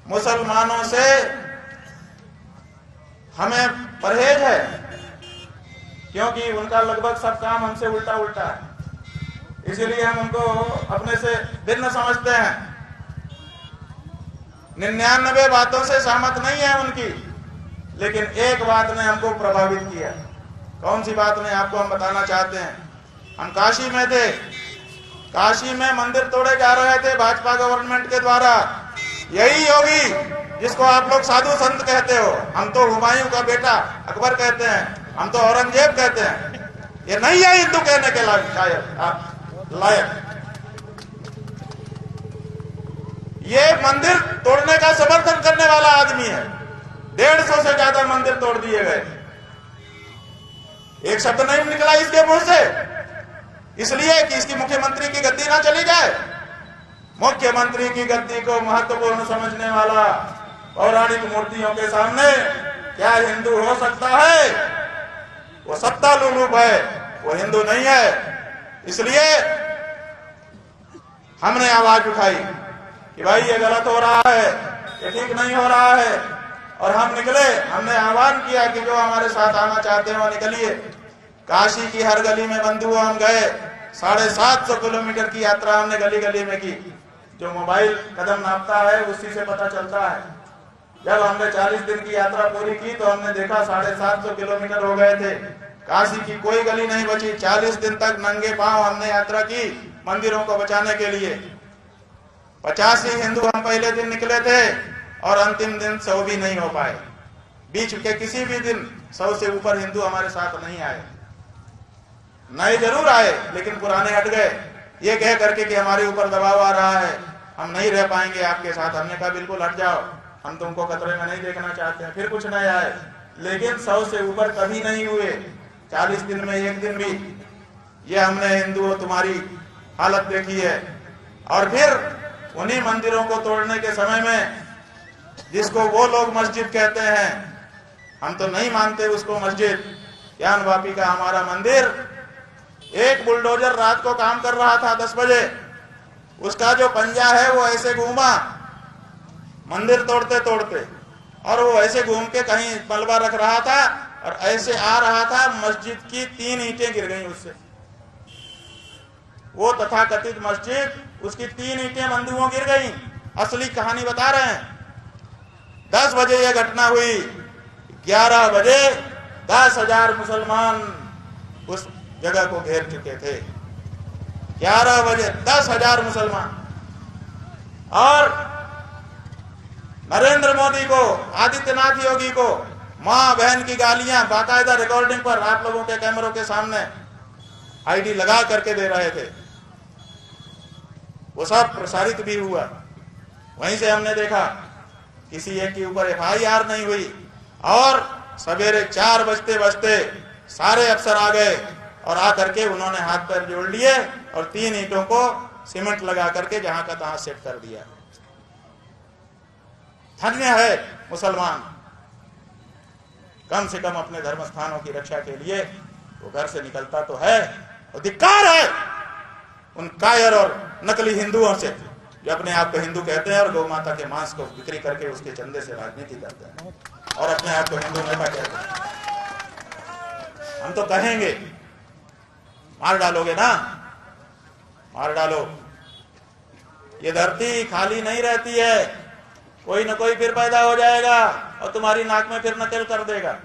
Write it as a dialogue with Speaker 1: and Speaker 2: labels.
Speaker 1: मुसलमानों से हमें परहेज है, क्योंकि उनका लगभग सब काम हमसे उल्टा उल्टा है, इसीलिए हम उनको अपने से भिन्न समझते हैं। 99 बातों से सहमत नहीं है उनकी, लेकिन एक बात ने हमको प्रभावित किया। कौन सी बात ने आपको हम बताना चाहते हैं। हम काशी में थे, काशी में मंदिर तोड़े जा रहे थे भाजपा गवर्नमेंट के द्वारा। यही योगी जिसको आप लोग साधु संत कहते हो, हम तो हुमायूं का बेटा अकबर कहते हैं, हम तो औरंगजेब कहते हैं, ये नहीं है हिंदू कहने के लायक। ये मंदिर तोड़ने का समर्थन करने वाला आदमी है। 150 से ज्यादा मंदिर तोड़ दिए गए, एक शब्द नहीं निकला इसके मुंह से, इसलिए कि इसकी मुख्यमंत्री की गद्दी ना चली जाए। मुख्यमंत्री की गद्दी को महत्वपूर्ण समझने वाला पौराणिक मूर्तियों के सामने क्या हिंदू हो सकता है? वो सत्ता लुलूप है, वो हिंदू नहीं है। इसलिए हमने आवाज उठाई कि भाई ये गलत हो रहा है, ये ठीक नहीं हो रहा है, और हम निकले। हमने आह्वान किया कि जो हमारे साथ आना चाहते हो निकलिए। काशी की हर गली में बंधुओं हम गए। 750 किलोमीटर की यात्रा हमने गली गली में की। जो मोबाइल कदम नापता है उसी से पता चलता है। जब हमने 40 दिन की यात्रा पूरी की तो हमने देखा 750 किलोमीटर हो गए थे, काशी की कोई गली नहीं बची। 40 दिन तक नंगे पांव हमने यात्रा की मंदिरों को बचाने के लिए। 85 हिंदू हम पहले दिन निकले थे और अंतिम दिन 100 भी नहीं हो पाए। बीच के किसी भी दिन 100 से ऊपर हिंदू हमारे साथ नहीं आए। नए जरूर आए, लेकिन पुराने हट गए, ये कह करके कि हमारे ऊपर दबाव आ रहा है, हम नहीं रह पाएंगे आपके साथ। हमने कहा बिल्कुल हट जाओ, हम तुमको खतरे में नहीं देखना चाहते हैं। फिर कुछ नए आए, लेकिन 100 से ऊपर कभी नहीं हुए 40 दिन में एक दिन भी। ये हमने हिंदुओं तुम्हारी हालत देखी है। और फिर उन्हीं मंदिरों को तोड़ने के समय में, जिसको वो लोग मस्जिद कहते हैं, हम तो नहीं मानते उसको मस्जिद, ज्ञानवापी का हमारा मंदिर, एक बुलडोजर रात को काम कर रहा था 10 बजे, उसका जो पंजा है वो ऐसे घूमा मंदिर तोड़ते तोड़ते, और वो ऐसे घूम के कहीं मलबा रख रहा था और ऐसे आ रहा था, मस्जिद की 3 ईंटें गिर गई उससे। वो तथाकथित मस्जिद, उसकी 3 ईंटें बंधुओं गिर गई। असली कहानी बता रहे हैं। 10 बजे यह घटना हुई। 11 बजे 10,000 मुसलमान उस जगह को घेर चुके थे। 11 बजे 10,000 मुसलमान। और नरेंद्र मोदी को, आदित्यनाथ योगी को मां बहन की गालियां बाकायदा रिकॉर्डिंग पर आप लोगों के कैमरों के सामने आईडी लगा करके दे रहे थे। वो सब प्रसारित भी हुआ। वहीं से हमने देखा किसी एक के ऊपर FIR नहीं हुई, और सवेरे 4 बजते बजते सारे अफसर आ गए और आकर के उन्होंने हाथ पैर जोड़ लिए और 3 ईंटों को सीमेंट लगा करके जहां का तहां सेट कर दिया। धन्य है मुसलमान, कम से कम अपने धर्म स्थानों की रक्षा के लिए वो घर से निकलता तो है। और धिक्कार है उन कायर और नकली हिंदुओं से जो अपने आप को हिंदू कहते हैं और गौ माता के मांस को बिक्री करके उसके चंदे से राजनीति करते हैं और अपने आप को हिंदू नेता कहते हैं। हम तो कहेंगे, मार डालोगे ना, मार डालो। ये धरती खाली नहीं रहती है, कोई न कोई फिर पैदा हो जाएगा और तुम्हारी नाक में फिर नकल कर देगा।